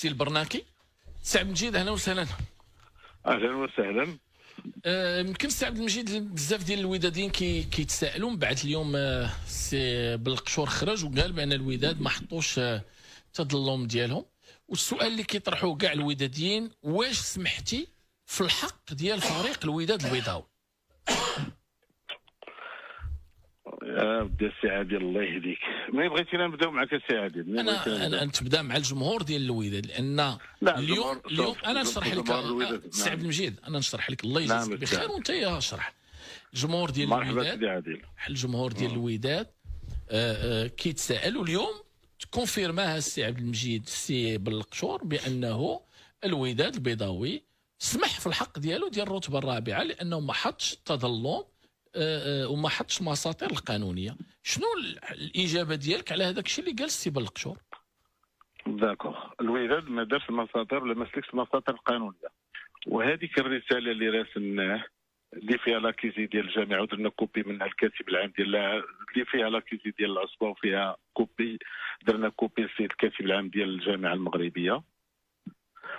السي البرناكي. سي عبد المجيد اهلا وسهلا. اهلا وسهلا. يمكن سي عبد المجيد بزاف ديال الوداديين كيتسائلوا من بعد اليوم سي بالقشور خرج وقال بان الوداد ما حطوش تظلم ديالهم، والسؤال اللي كيطرحوه كاع الوداديين واش سمحتي في الحق ديال فريق الوداد البيضاوي؟ يا ودي السي عادل الله يهديك، ما بغيتينا نبداو معك السي عادل. انا تبدا مع الجمهور ديال الوداد لان اليوم انا نشرح لك سي عبد المجيد، انا نشرح لك الله يجزيك بخير وانت يا شرح. الجمهور ديال الوداد الجمهور ديال الوداد كيتسائلوا اليوم كونفيرماها السي عبد المجيد السي بالقشور بانه الوداد البيضاوي سمح في الحق ديالو ديال الرتبه الرابعه لانه ما حطش التظلم وما حطش مساطر القانونيه. شنو الاجابه ديالك على هذاك الشيء اللي قال السي بالقشور؟ داكوغ، الوداد ما دارش المساطر ولا ما سلكش المساطر القانونيه، وهذيك الرساله اللي راسلناه اللي فيها لاكيزي ديال الجامعه ودرنا كوبي منها الكاتب العام ديال اللي فيها لاكيزي ديال العصبه وفيها كوبي درنا كوبي للسيد الكاتب العام ديال الجامعه المغربيه،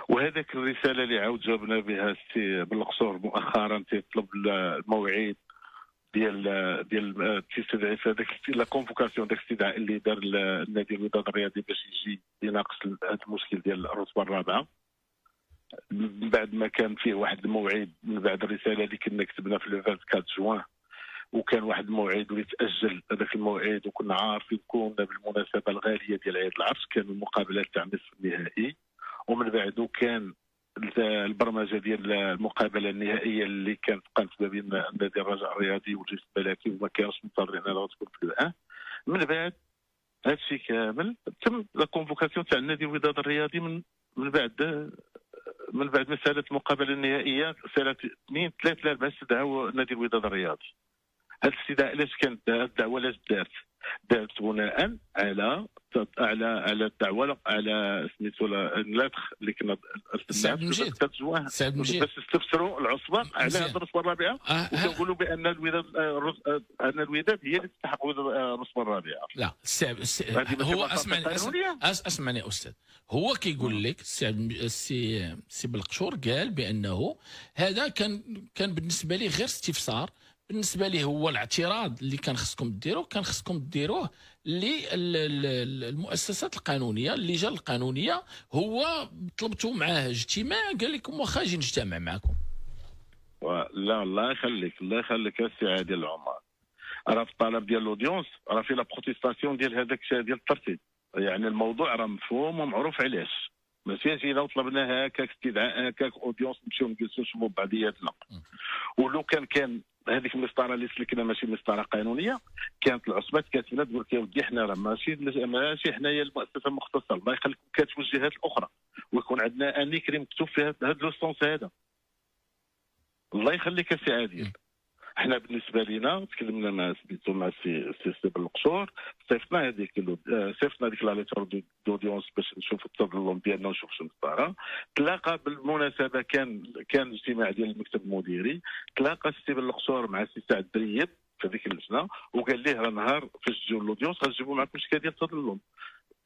وهذاك الرساله اللي عاود جاوبنا بها السي بالقصور مؤخرا تيطلب الموعد ديال تيستدعي في هذاك لا كونفوكاسيون داك الاستدعاء اللي دار النادي الوداد الرياضي باش يجي يناقش هذا المشكل ديال الرتبه الرابعه، من بعد ما كان فيه واحد الموعد من بعد الرساله اللي كنا كتبنا في لو 24 جوان، وكان واحد الموعد واللي تاجل هذاك الموعد، وكنا عارفين كنا بالمناسبه الغاليه ديال عيد العرش كان المقابلات تاع النصف النهائي، ومن بعده كان البرمجه ديال المقابله النهائيه اللي كانت قامت ما بين النادي الرجاء الرياضي والجيش الملكي وما كانش مضطرين انها تكون في الان. من بعد هذا الشيء كامل تم لا كونفوكاسيون تاع النادي الوداد الرياضي من بعد مساله المقابله النهائيه سنه 2 3 4 استدعوا نادي الوداد الرياضي. هذا الاستدعاء علاش كانت الدعوه علاش دارت بناء على الدعوه على سميتو النسخ اللي كنا سعد مجيد باش نستفسروا العصبه على الرتبه الرابعه وكنقولوا بان الوداد هي اللي تستحق الرتبه الرابعه. لا هو اسمعني استاذ، هو كيقول لك السي بالقشور قال بانه هذا كان بالنسبه لي غير استفسار، بالنسبه لي هو الاعتراض اللي كان خصكم ديروه للمؤسسات القانونيه اللجان القانونيه، هو طلبتوا معاه اجتماع قال لكم واخا اجي نجتمع معكم. لا الله يخليك السي عادل العمر، راه في الطلب ديال الاودينس راه في لا بروتيستاسيون ديال هذاك ديال الترتيب، يعني الموضوع راه مفهوم ومعروف علاش، ماشي جينا وطلبنا هكاك استدعاء هكاك اودينس نمشيو نجلسوا نشوفوا بعضياتنا. ولو كان هذيك المسطره اللي سلكنا ماشي مسطره قانونيه، كانت العصبات كاتبه تقول لك يا ودي حنا راه ماشي حنايا المؤسسه المختصه، الله يخليكم كاتبوا الجهات الاخرى ويكون عندنا انيكري مكتوب في هذا لو سونس هذا. الله يخليك السي عادل، احنا بالنسبه لنا تكلمنا مع السي بالقشور، صيفطنا هذيك لا ليتر دوديونس باش نشوف التظلم ديالنا ونشوف شنو صار. تلاقى بالمناسبه كان اجتماع ديال المكتب المديري، تلاقى السي بالقشور مع السي سعد دريب في هذيك اللجنه وقال ليه راه نهار فاش تجيو لوديونس غنجيبوا معكم الشكايه ديال التظلم.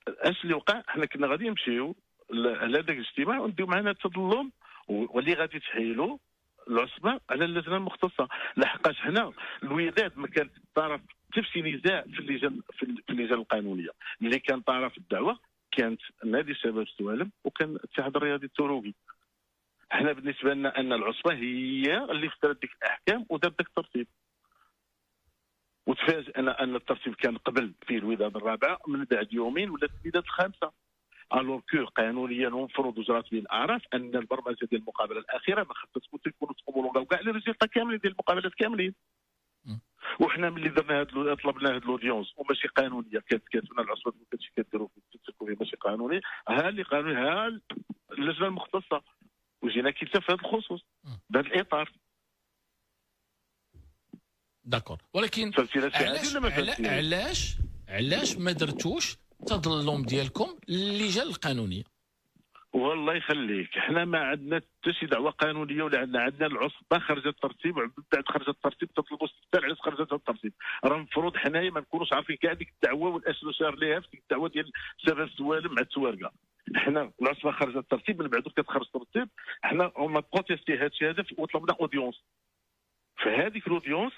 اش اللي وقع؟ حنا كنا غادي نمشيو لهذاك الاجتماع ونديو معنا التظلم واللي غادي تحيلوا العصبه على اللجنه المختصه، لحقاش هنا الوداد ما كانت طرف حتى في نزاع في اللجان القانونيه، اللي كان طرف الدعوه كانت نادي الشباب السوالم وكان الاتحاد الرياضي التروقي. احنا بالنسبه لنا ان العصبه هي اللي فترت ديك الاحكام ودارت داك الترتيب، وتفاجئنا ان الترتيب كان قبل في الوداد الرابعه من بعد يومين ولات الوداد الخامسه، الوغ كو قانونيا ومفروض وزاره الاعراف ان البرمجه ديال المقابله الاخيره ما خصها تكون تقوموا كاع لي ريزلتا كاملين ديال المقابلات كاملين. وحنا ملي درنا طلبنا هاد الاودينس وماشي قانونيه، كانت كاتبنا العصبه ما كانتش كديروا في ماشي قانوني، ها اللي قانوني ها اللجنه المختصه، وجينا كيتا في هذا الخصوص بهذا الاطار. داكور، ولكن علاش ما درتوش التظلم ديالكم للجان القانونيه؟ والله يخليك حنا ما عندنا حتى شي دعوه قانونيه ولا عندنا العصبه خرجت الترتيب ومن بعد خرجت الترتيب تطلبوا استفسار علاش خرجت الترتيب. راه المفروض حنايا ما نكونوش عارفين كاع ديك الدعوه والاشهر ليها في ديك الدعوه ديال شباب السوالم مع التوارقه. حنا العصبه خرجت الترتيب، من بعد كتخرج الترتيب، حنا هما بروتيستي هذا الشيء هذا وطلبنا اودينس. فهذيك الاودينس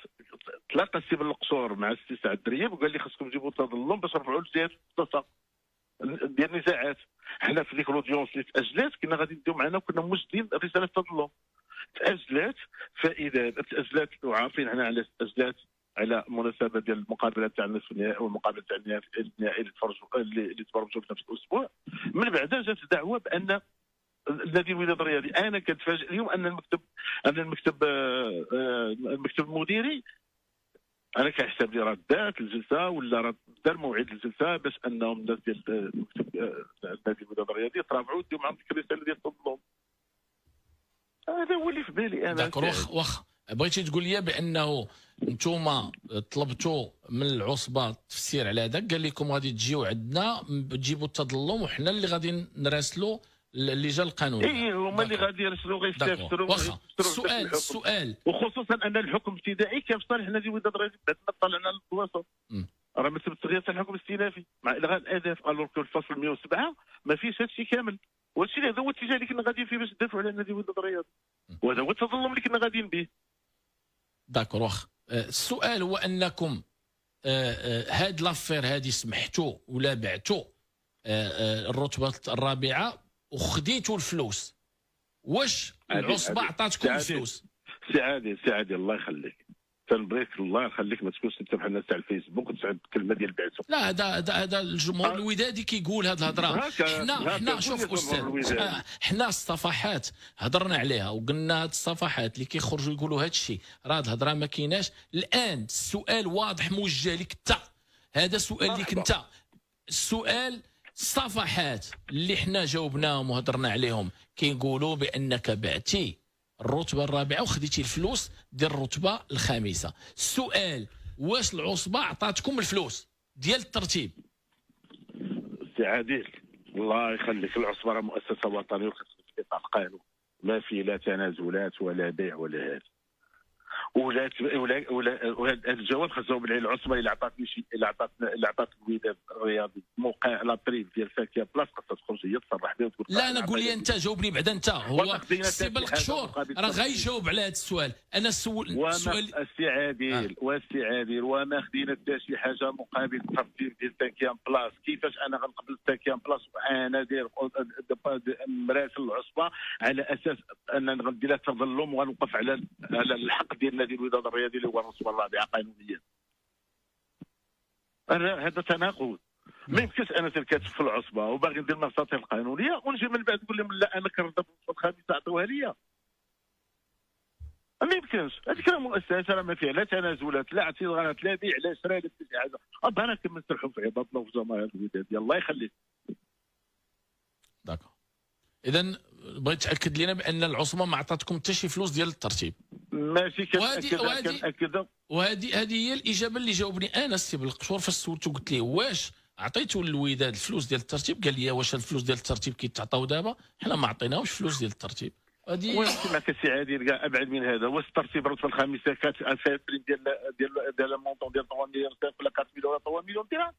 تلاقى السي بالقصور مع السي سعد الدرياب وقال لي خصكم تجيبوا تظلم باش نرفعوا الجهات ديال النزاعات. حنا في ديك الاودينس اللي تاجلات كنا غادي نديو معنا وكنا موجدين رساله التظلم. تاجلات، فاذا تاجلات وعارفين حنا على تاجلات على مناسبه ديال المقابله تاع النصف النهائي والمقابله تاع النهائي اللي تبرمجوا في نفس الاسبوع. من بعدها جات دعوه بان النادي الوداد الرياضي، انا كنتفاجئ اليوم ان المكتب المديري انا كنحسب لي راه دات الجلسه ولا راه دار موعد الجلسه باش انهم الناس ديال النادي الوداد الرياضي يترافعوا ويديو معهم ديك الرساله ديال التظلم. هذا هو اللي في بالي انا. واخ بغيتي تقول لي بانه انتم طلبتوا من العصبه التفسير على هذا، قال لكم غادي تجيو عندنا تجيبوا التظلم وحنا اللي غادي نراسلوا اللجان القانونيه. اي هما اللي غادي يرسلوا غيستفسروا. السؤال وخصوصا ان الحكم الابتدائي كان في صالح نادي الوداد الرياضي. بعد ما طلعنا للوسط راه ما تم تغيير الحكم الاستئنافي مع الغاء الاهداف، الوغ كو الفصل 107 ما فيش هذا الشيء كامل. وهذا الشيء هذا هو الاتجاه اللي كنا غاديين فيه باش ندافعوا على نادي الوداد الرياضي، وهذا هو التظلم اللي كنا غاديين به. داكور واخ. السؤال هو انكم هاد لافير هادي سمحتوا ولا بعتوا الرتبه الرابعه وخديتوا الفلوس، واش العصبه عطاتكم الفلوس؟ سي عادل الله يخليك، تنبغيك الله يخليك ما تكونش انت بحال الناس تاع الفيسبوك وتسعد الكلمه ديال بعتو. لا هذا الجمهور الودادي كيقول هذه الهضره. حنا شوف استاذ، حنا الصفحات هضرنا عليها وقلنا هاد الصفحات اللي كيخرجوا يقولوا هذا الشيء راه هاد الهضره ما كايناش. الان السؤال واضح موجه لك انت، هذا سؤال ليك انت. السؤال الصفحات اللي حنا جاوبناهم وهضرنا عليهم كيقولوا بانك بعتي الرتبه الرابعه وخديتي الفلوس ديال الرتبه الخامسه. السؤال واش العصبه عطاتكم الفلوس ديال الترتيب؟ سي عادل الله يخليك، العصبه راه مؤسسه وطنيه وكتخدم في اطار القانون، ما في لا تنازلات ولا بيع ولا هذا. ولا هذا الجواب خاص نجاوب عليه العصبه. اللي عطاتني شي اللي عطات الوداد الرياضي موقع لا طريب ديال فاكيه بلاص خاصها تخرج هي تصرح به وتقول. لا انا قول لي انت، جاوبني بعدا انت. هو السي بالقشور راه غيجاوب على هذا السؤال. انا السؤال السي عادل وما خدينا حتى شي حاجه مقابل الترتيب ديال تاكيام بلاص. كيفاش انا غنقبل تاكيام بلاص وانا داير مراسل العصبه على اساس ان غندير لها تظلم وغنوقف على الحق ديال نادي الوداد الرياضي اللي هو الرسوم الرابعه قانونيا. هذا تناقض. ما يمكنش انا كاتب في العصبه وباغي ندير المساطير القانونيه ونجي من بعد نقول لهم لا انا كنرضى بالنسبه الخامسه عطوها ليا. ما يمكنش. هذيك راه مؤسسه راه ما فيها لا تنازلات لا اعتراضات لا بيع لا شراء لا شي حاجه. انا كنسرحوا في عبادنا وفي جماهير الوداد الله يخليك. داكور. اذا بغيت تاكد لنا بان العصبه ما عطاتكم حتى شي فلوس ديال الترتيب. ماشي كنأكدها. وهذه هي الاجابه اللي جاوبني انا السي بالقشور فاش سولته قلت ليه واش عطيتوا للوداد الفلوس ديال الترتيب؟ قال لي واش الفلوس ديال الترتيب كيتعطاو دابا؟ حنا ما عطيناهمش فلوس ديال الترتيب. هذه ولكن معك السي عادل كاع ابعد من هذا. واش الترتيب الرتبه الخامسه كانت ديال المونطون ديال 3 مليون ولا 4 مليون ولا 3 مليون درهم؟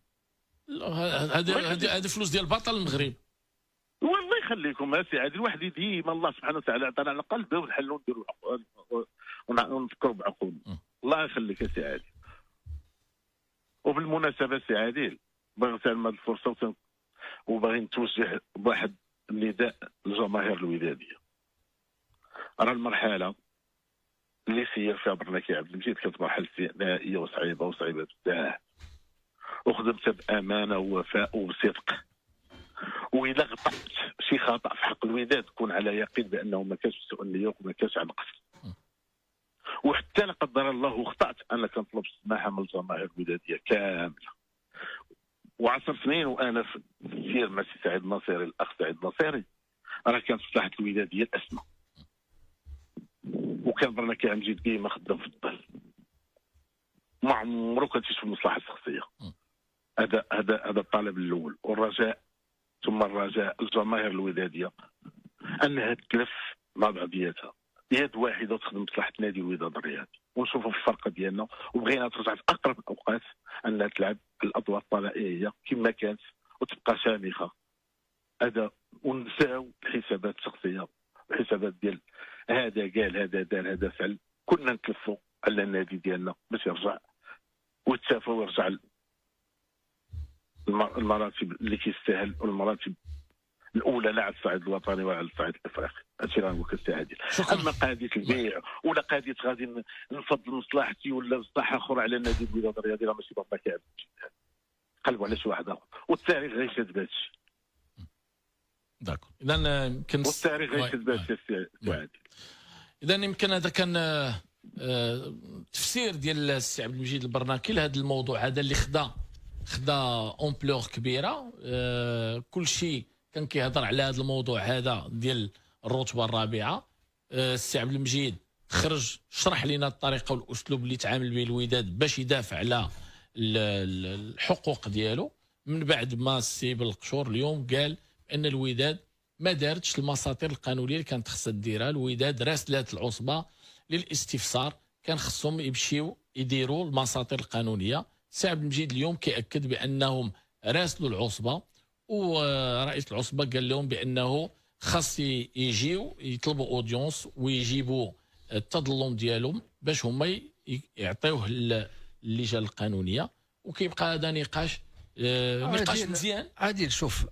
هذه فلوس ديال بطل المغرب. والله يخليكم السي عادل واحد ديما الله سبحانه وتعالى عطانا على قلب ونحلوا نديروا ونفكروا بعقولنا. الله يخليك السي عادل. وبالمناسبه السي عادل باغي نستعمل هذه الفرصه وباغي نتوجه بواحد النداء للجماهير الوداديه. راه المرحله اللي سير فيها برناكي عبد المجيد كانت مرحله استثنائيه وصعيبه بزاف، وخدمت بامانه ووفاء وبصدق. واذا غلطت شي خطا في حق الوداد كون على يقين بانه ما كانش سوء النيه وما كانش عن قصد. وحتى لا قدر الله اخطات انا كنطلب السماحه من الجماهير الوداديه كامله. و10 سنين وانا في السير مع السي سعيد النصيري الاخ سعيد النصيري راه كانت مصلحه الوداديه الاسمى. وكان برناكي عم جيد ديما خدام في الظل، ما عمرو كتمشي في المصلحه الشخصيه. هذا الطلب الاول. والرجاء ثم الرجاء الجماهير الوداديه انها تلف مع بعضياتها يد واحده وتخدم مصلحه نادي الوداد الرياضي. ونشوفوا في الفرقه ديالنا وبغينا ترجع في اقرب الاوقات انها تلعب الادوار الطلائعيه كما كانت وتبقى شامخه. هذا ونساو الحسابات الشخصيه، الحسابات ديال هذا قال هذا دار هذا فعل. كنا نتلفوا على النادي ديالنا باش يرجع ويتسافى ويرجع المراتب اللي كيستاهل، والمراتب الاولى لا على الصعيد الوطني ولا على الصعيد الافريقي. هادشي اللي غنقول لك السي عادل. اما قضيه البيع ولا قضيه غادي نفضل مصلحتي ولا مصلحه اخرى على النادي الوداد الرياضي، راه ماشي بابا كيعرف قلبوا على شي واحد اخر، والتاريخ غيشهد بهادشي. داكور. اذا يمكن والتاريخ غيشهد بهادشي السي عادل. اذا يمكن هذا كان تفسير ديال السي عبد المجيد البرناكي لهذا الموضوع هذا اللي خدا اونبلور كبيره. كل شيء كان كيهضر على هذا الموضوع هذا ديال الرتبه الرابعه. السي عبد المجيد خرج شرح لنا الطريقه والاسلوب اللي تعامل به الوداد باش يدافع على الحقوق ديالو. من بعد ما السي بالقشور اليوم قال ان الوداد ما دارتش المساطير القانونيه اللي كانت خصها ديرها. الوداد راسلات العصبه للاستفسار، كان خصهم يمشيو يديروا المساطير القانونيه. السي عبد المجيد اليوم كيأكد بانهم راسلوا العصبه، ورئيس العصبه قال لهم بانه خاص يجيو يطلبوا اودينس ويجيبوا التظلم ديالهم باش هما يعطيوه اللجان القانونيه. وكيبقى هذا نقاش مزيان. عادل شوف